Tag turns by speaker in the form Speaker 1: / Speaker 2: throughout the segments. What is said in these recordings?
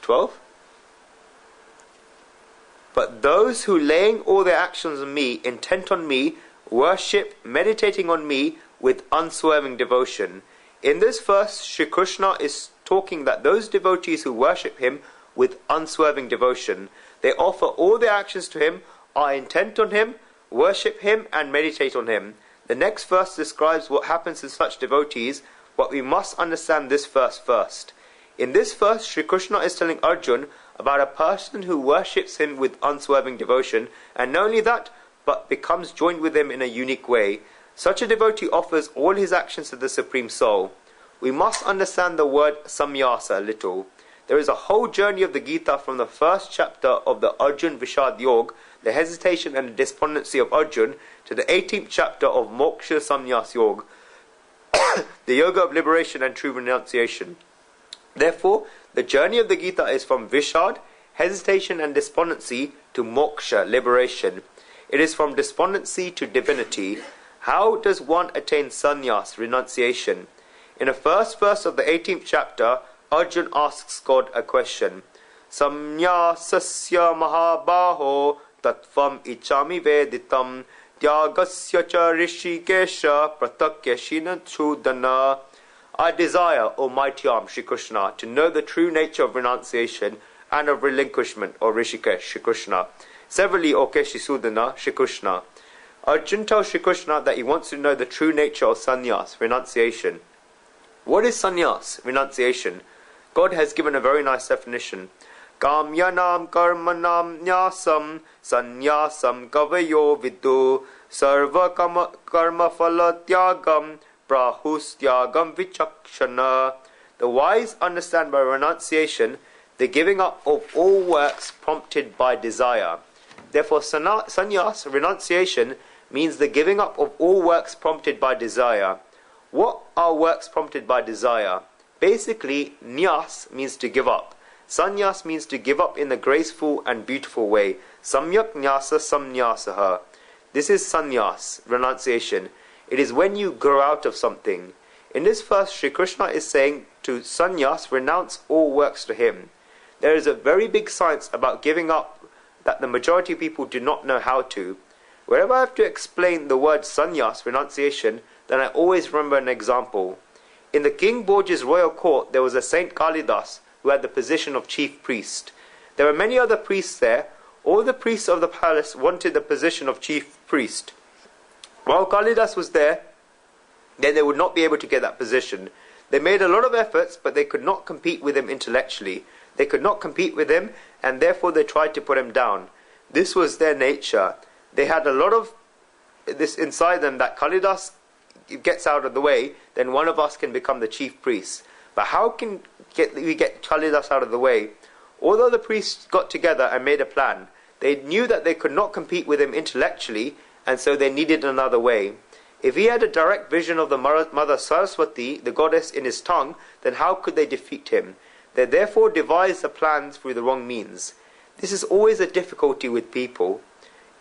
Speaker 1: 12. But those who laying all their actions on me, intent on me, worship, meditating on me with unswerving devotion. In this verse, Shri Krishna is talking that those devotees who worship him with unswerving devotion, they offer all their actions to him, are intent on him, worship him and meditate on him. The next verse describes what happens to such devotees, but we must understand this verse first. In this verse, Shri Krishna is telling Arjun about a person who worships him with unswerving devotion, and not only that, but becomes joined with him in a unique way. Such a devotee offers all his actions to the Supreme Soul. We must understand the word samyasa a little. There is a whole journey of the Gita from the first chapter of the Arjun Vishad Yog, the hesitation and the despondency of Arjun, to the 18th chapter of Moksha Samyas Yog, the yoga of liberation and true renunciation. Therefore, the journey of the Gita is from Vishad, hesitation and despondency, to Moksha, liberation. It is from despondency to divinity. How does one attain sannyas, renunciation? In the first verse of the 18th chapter, Arjun asks God a question. Samnyasasya mahabaho tattvam ichami veditam tyagasya cha rishikesha pratakyashina chudana. I desire, O mighty arm, Shri Krishna, to know the true nature of renunciation and of relinquishment, or Rishikesh, Shri Krishna. Severally, O Keshisudana, Shri Krishna. Arjun tells Shri Krishna that he wants to know the true nature of sannyas, renunciation. What is sannyas, renunciation? God has given a very nice definition. Kamyanam karmanam nyasam sannyasam kavayo vidu sarva karma phala tyagam prahustyagam vichakshana. The wise understand by renunciation the giving up of all works prompted by desire. Therefore, sannyas, renunciation, means the giving up of all works prompted by desire. What are works prompted by desire? Basically, nyas means to give up. Sannyas means to give up in a graceful and beautiful way. Samyak nyasa samnyasaha. This is sannyas, renunciation. It is when you grow out of something. In this verse, Shri Krishna is saying to sannyas, renounce all works to him. There is a very big science about giving up that the majority of people do not know how to. Whenever I have to explain the word sannyas, renunciation, then I always remember an example. In the King Bhoj's royal court, there was a Saint Kalidas who had the position of chief priest. There were many other priests there. All the priests of the palace wanted the position of chief priest. While Kalidas was there, then they would not be able to get that position. They made a lot of efforts, but they could not compete with him intellectually. They could not compete with him, and therefore they tried to put him down. This was their nature. They had a lot of this inside them that Kalidas gets out of the way, then one of us can become the chief priest. But how can we get Kalidas out of the way? Although the priests got together and made a plan, they knew that they could not compete with him intellectually, and so they needed another way. If he had a direct vision of the Mother Saraswati, the goddess, in his tongue, then how could they defeat him? They therefore devised a plan through the wrong means. This is always a difficulty with people.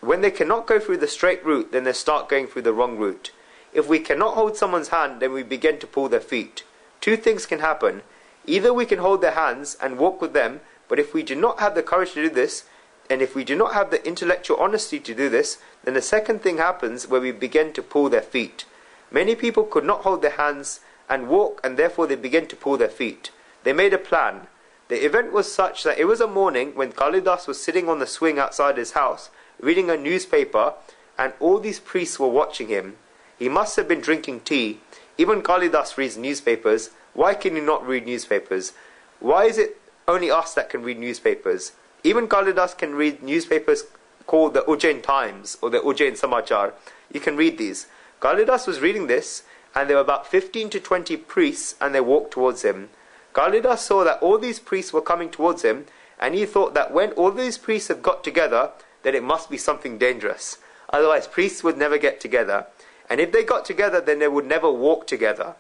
Speaker 1: When they cannot go through the straight route, then they start going through the wrong route. If we cannot hold someone's hand, then we begin to pull their feet. Two things can happen. Either we can hold their hands and walk with them, but if we do not have the courage to do this, and if we do not have the intellectual honesty to do this, then the second thing happens where we begin to pull their feet. Many people could not hold their hands and walk, and therefore they begin to pull their feet. They made a plan. The event was such that it was a morning when Kalidas was sitting on the swing outside his house, reading a newspaper, and all these priests were watching him. He must have been drinking tea. Even Kalidas reads newspapers. Why can you not read newspapers? Why is it only us that can read newspapers? Even Kalidas can read newspapers called the Ujjain Times or the Ujjain Samachar. You can read these. Kalidas was reading this, and there were about 15 to 20 priests, and they walked towards him. Kalidas saw that all these priests were coming towards him, and he thought that when all these priests have got together, then it must be something dangerous. Otherwise, priests would never get together. And if they got together, then they would never walk together.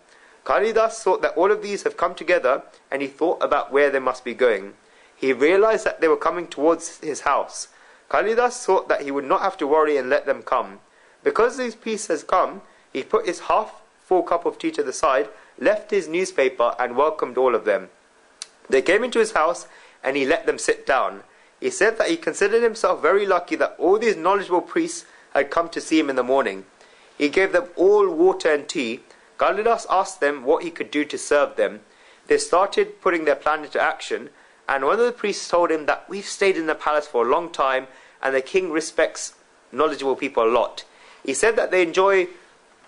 Speaker 1: Kalidas thought that all of these have come together, and he thought about where they must be going. He realized that they were coming towards his house. Kalidas thought that he would not have to worry and let them come. Because these priests has come, he put his half-full cup of tea to the side, left his newspaper, and welcomed all of them. They came into his house, and he let them sit down. He said that he considered himself very lucky that all these knowledgeable priests had come to see him in the morning. He gave them all water and tea. Kalidas asked them what he could do to serve them. They started putting their plan into action, and one of the priests told him that we've stayed in the palace for a long time and the king respects knowledgeable people a lot. He said that they enjoy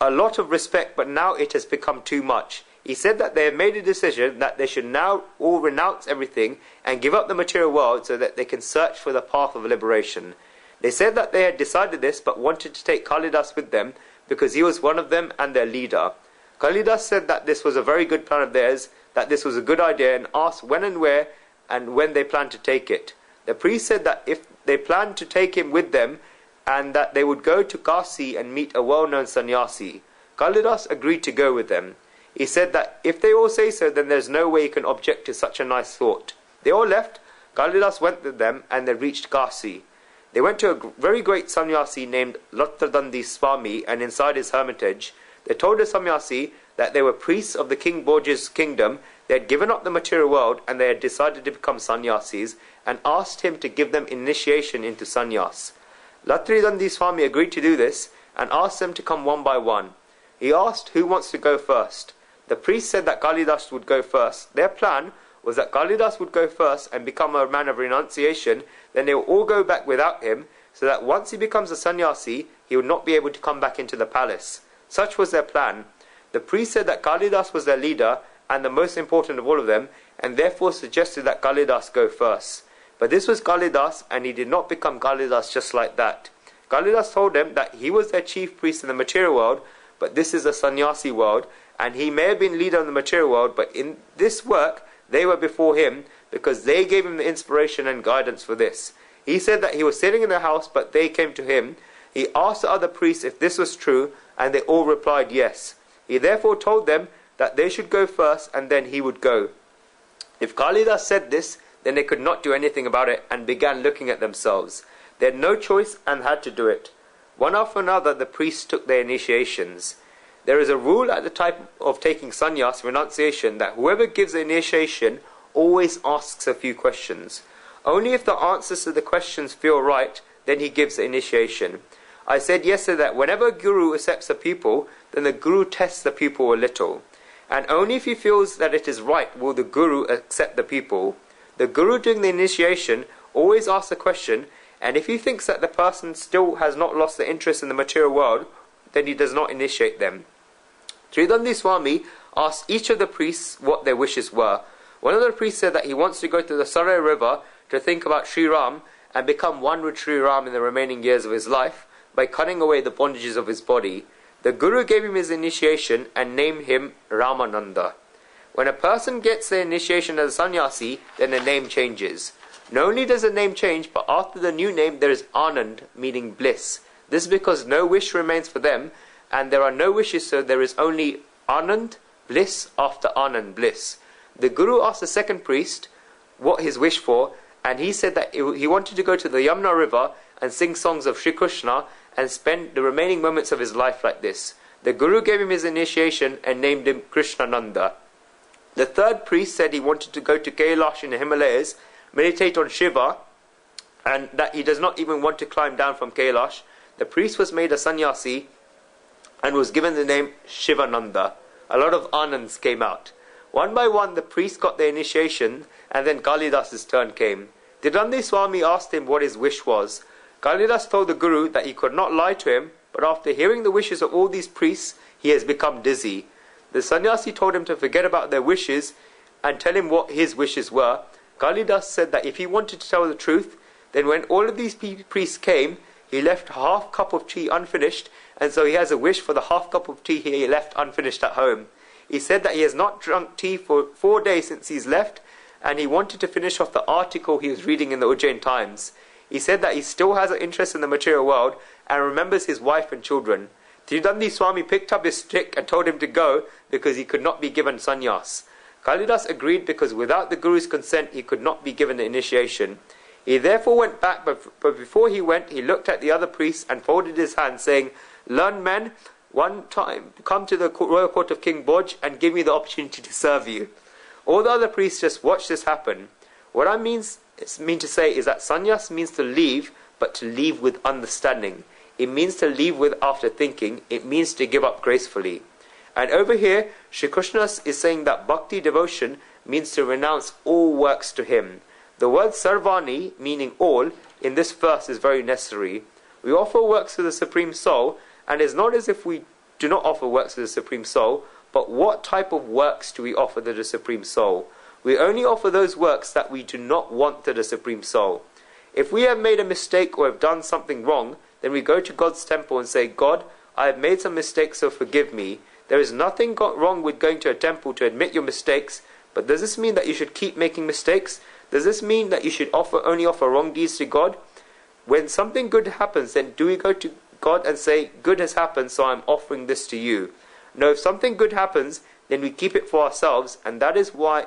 Speaker 1: a lot of respect, but now it has become too much. He said that they have made a decision that they should now all renounce everything and give up the material world so that they can search for the path of liberation. They said that they had decided this but wanted to take Kalidas with them because he was one of them and their leader. Kalidas said that this was a very good plan of theirs, that this was a good idea, and asked when and where and when they planned to take it. The priest said that if they planned to take him with them and that they would go to Kasi and meet a well-known sannyasi. Kalidas agreed to go with them. He said that if they all say so, then there's no way he can object to such a nice thought. They all left. Kalidas went with them and they reached Kasi. They went to a very great sannyasi named Latradandi Swami, and inside his hermitage, they told the sannyasi that they were priests of the King Bhoj's kingdom. They had given up the material world and they had decided to become sannyasis, and asked him to give them initiation into sannyas. Latradandi Swami agreed to do this and asked them to come one by one. He asked who wants to go first. The priest said that Kalidas would go first. Their plan was that Kalidas would go first and become a man of renunciation, then they would all go back without him, so that once he becomes a sannyasi, he would not be able to come back into the palace. Such was their plan. The priest said that Kalidas was their leader and the most important of all of them, and therefore suggested that Kalidas go first. But this was Kalidas, and he did not become Kalidas just like that. Kalidas told them that he was their chief priest in the material world, but this is a sannyasi world, and he may have been leader in the material world, but in this work they were before him because they gave him the inspiration and guidance for this. He said that he was sitting in the house, but they came to him. He asked the other priests if this was true, and they all replied yes. He therefore told them that they should go first, and then he would go. If Kalidas said this, then they could not do anything about it, and began looking at themselves. They had no choice and had to do it. One after another, the priests took their initiations. There is a rule at the time of taking sannyas, renunciation, that whoever gives the initiation always asks a few questions. Only if the answers to the questions feel right, then he gives the initiation. I said yesterday that whenever a guru accepts a pupil, then the guru tests the pupil a little. And only if he feels that it is right will the guru accept the pupil. The guru doing the initiation always asks a question, and if he thinks that the person still has not lost the interest in the material world, then he does not initiate them. Tridandi Swami asked each of the priests what their wishes were. One of the priests said that he wants to go to the Sarai river to think about Sri Ram and become one with Sri Ram in the remaining years of his life by cutting away the bondages of his body. The Guru gave him his initiation and named him Ramananda. When a person gets the initiation as a sannyasi, then the name changes. Not only does the name change, but after the new name there is Anand, meaning bliss. This is because no wish remains for them, and there are no wishes, so there is only Anand, bliss, after Anand, bliss. The Guru asked the second priest what his wish for, and he said that he wanted to go to the Yamuna river and sing songs of Sri Krishna and spend the remaining moments of his life like this. The Guru gave him his initiation and named him Krishnananda. The third priest said he wanted to go to Kailash in the Himalayas, meditate on Shiva, and that he does not even want to climb down from Kailash. The priest was made a sannyasi and was given the name Shivananda. A lot of Anands came out. One by one the priests got their initiation, and then Kalidas's turn came. Tridandi Swami asked him what his wish was. Kalidas told the Guru that he could not lie to him, but after hearing the wishes of all these priests, he has become dizzy. The sannyasi told him to forget about their wishes and tell him what his wishes were. Kalidas said that if he wanted to tell the truth, then when all of these priests came, he left a half cup of tea unfinished, and so he has a wish for the half cup of tea he left unfinished at home. He said that he has not drunk tea for 4 days since he's left, and he wanted to finish off the article he was reading in the Ujjain Times. He said that he still has an interest in the material world and remembers his wife and children. Tridandi Swami picked up his stick and told him to go because he could not be given sannyas. Kalidas agreed because without the Guru's consent he could not be given the initiation. He therefore went back, but before he went he looked at the other priests and folded his hands, saying, "Learned men, one time come to the royal court of King Bhoj and give me the opportunity to serve you." All the other priests just watched this happen. What I mean to say is that sannyas means to leave, but to leave with understanding. It means to leave with after thinking. It means to give up gracefully. And over here, Shri Krishna is saying that bhakti devotion means to renounce all works to him. The word sarvani, meaning all, in this verse is very necessary. We offer works to the Supreme Soul, and it's not as if we do not offer works to the Supreme Soul, but what type of works do we offer to the Supreme Soul? We only offer those works that we do not want to the Supreme Soul. If we have made a mistake or have done something wrong, then we go to God's temple and say, God, I have made some mistakes, so forgive me. There is nothing wrong with going to a temple to admit your mistakes, but does this mean that you should keep making mistakes? Does this mean that you should only offer wrong deeds to God? When something good happens, then do we go to God and say, good has happened, so I'm offering this to you? No, if something good happens, then we keep it for ourselves, and that is why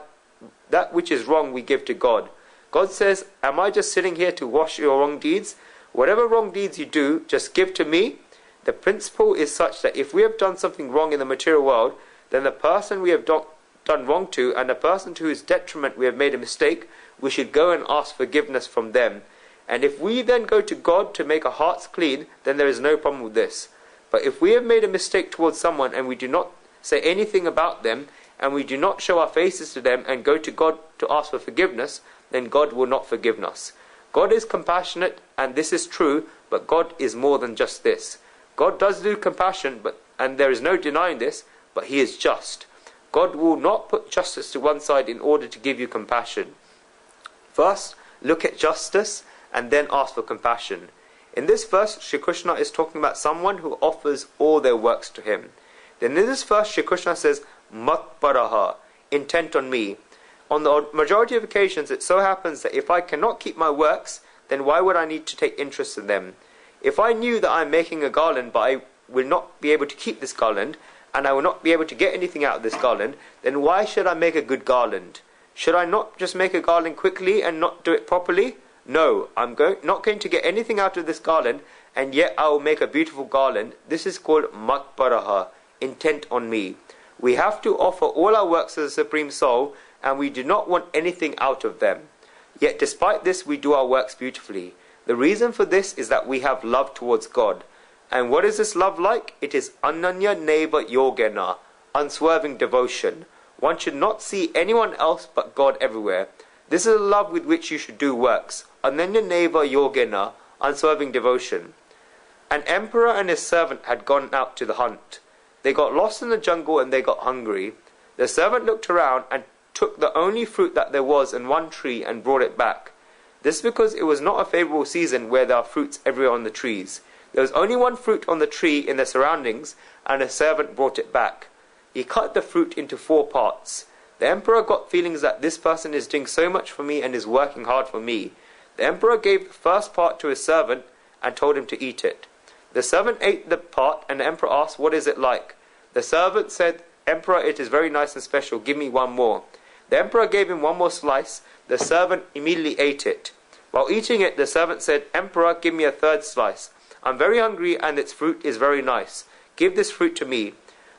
Speaker 1: that which is wrong we give to God. God says, am I just sitting here to wash your wrong deeds? Whatever wrong deeds you do, just give to me. The principle is such that if we have done something wrong in the material world, then the person we have done wrong to, and the person to whose detriment we have made a mistake, we should go and ask forgiveness from them. And if we then go to God to make our hearts clean, then there is no problem with this. But if we have made a mistake towards someone and we do not say anything about them, and we do not show our faces to them and go to God to ask for forgiveness, then God will not forgive us. God is compassionate, and this is true, but God is more than just this. God does do compassion, and there is no denying this, but he is just. God will not put justice to one side in order to give you compassion. First, look at justice, and then ask for compassion. In this verse, Shri Krishna is talking about someone who offers all their works to him. Then in this verse, Shri Krishna says, Matparaha, intent on me. On the majority of occasions, it so happens that if I cannot keep my works, then why would I need to take interest in them? If I knew that I'm making a garland, but I will not be able to keep this garland, and I will not be able to get anything out of this garland, then why should I make a good garland? Should I not just make a garland quickly and not do it properly? No, I'm not going to get anything out of this garland, and yet I will make a beautiful garland. This is called Matparaha, intent on me. We have to offer all our works to the Supreme Soul, and we do not want anything out of them. Yet despite this, we do our works beautifully. The reason for this is that we have love towards God. And what is this love like? It is Ananya Neva Yogena, unswerving devotion. One should not see anyone else but God everywhere. This is a love with which you should do works. Ananya Neva Yogena, unswerving devotion. An emperor and his servant had gone out to the hunt. They got lost in the jungle and they got hungry. The servant looked around and took the only fruit that there was in one tree and brought it back. This because it was not a favourable season where there are fruits everywhere on the trees. There was only one fruit on the tree in the surroundings, and the servant brought it back. He cut the fruit into 4 parts. The emperor got feelings that this person is doing so much for me and is working hard for me. The emperor gave the first part to his servant and told him to eat it. The servant ate the part, and the emperor asked, what is it like? The servant said, Emperor, it is very nice and special. Give me one more. The emperor gave him one more slice. The servant immediately ate it. While eating it, the servant said, Emperor, give me a 3rd slice. I'm very hungry and its fruit is very nice. Give this fruit to me.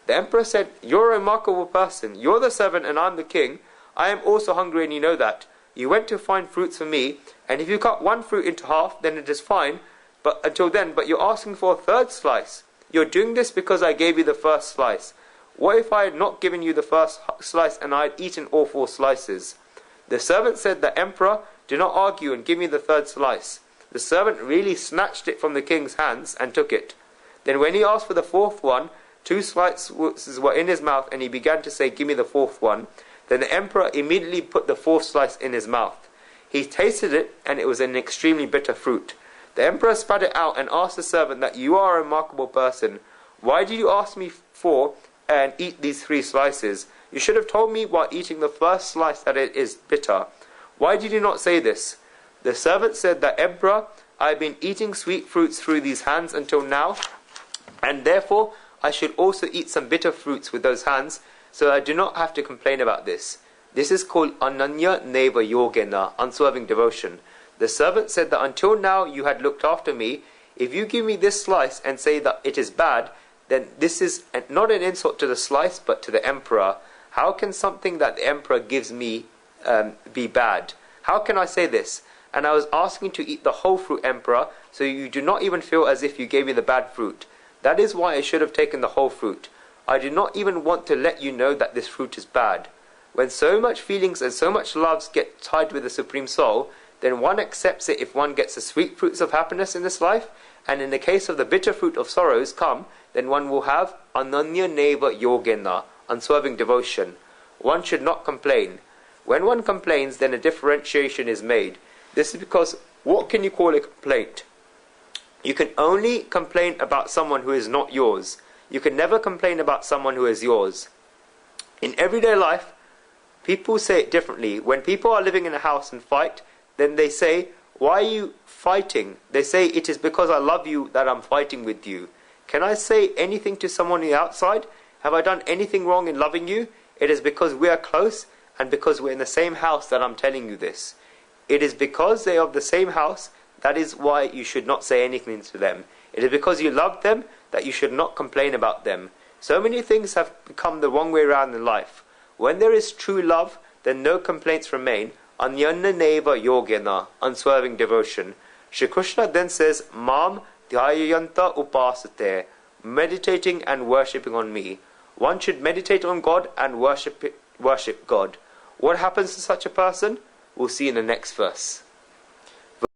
Speaker 1: The emperor said, you're a remarkable person. You're the servant and I'm the king. I am also hungry and you know that. You went to find fruits for me, and if you cut one fruit into half, then it is fine. But until then, you're asking for a 3rd slice. You're doing this because I gave you the 1st slice. What if I had not given you the 1st slice and I had eaten all 4 slices? The servant said, the emperor, do not argue and give me the 3rd slice. The servant really snatched it from the king's hands and took it. Then when he asked for the 4th one, 2 slices were in his mouth, and he began to say, give me the 4th one. Then the emperor immediately put the 4th slice in his mouth. He tasted it, and it was an extremely bitter fruit. The emperor spat it out and asked the servant that you are a remarkable person. Why did you ask me for and eat these 3 slices? You should have told me while eating the 1st slice that it is bitter. Why did you not say this? The servant said that, Emperor, I have been eating sweet fruits through these hands until now, and therefore I should also eat some bitter fruits with those hands, so I do not have to complain about this. This is called Ananya Neva Yogena, unswerving devotion. The servant said that until now you had looked after me. If you give me this slice and say that it is bad, then this is not an insult to the slice but to the emperor. How can something that the emperor gives me be bad? How can I say this? And I was asking to eat the whole fruit, Emperor, so you do not even feel as if you gave me the bad fruit. That is why I should have taken the whole fruit. I do not even want to let you know that this fruit is bad. When so much feelings and so much loves get tied with the Supreme Soul, then one accepts it if one gets the sweet fruits of happiness in this life, and in the case of the bitter fruit of sorrows come, then one will have ananya neva yogena, unswerving devotion. One should not complain. When one complains, then a differentiation is made. This is because, what can you call a complaint? You can only complain about someone who is not yours. You can never complain about someone who is yours. In everyday life, people say it differently. When people are living in a house and fight, then they say, why are you fighting? They say, it is because I love you that I'm fighting with you. Can I say anything to someone on the outside? Have I done anything wrong in loving you? It is because we are close and because we're in the same house that I'm telling you this. It is because they are of the same house, that is why you should not say anything to them. It is because you love them that you should not complain about them. So many things have become the wrong way around in life. When there is true love, then no complaints remain. Anyana neva yogena, unswerving devotion. Shri Krishna then says, Mam dhyayanta upasate, meditating and worshipping on me. One should meditate on God and worship God. What happens to such a person? We'll see in the next verse.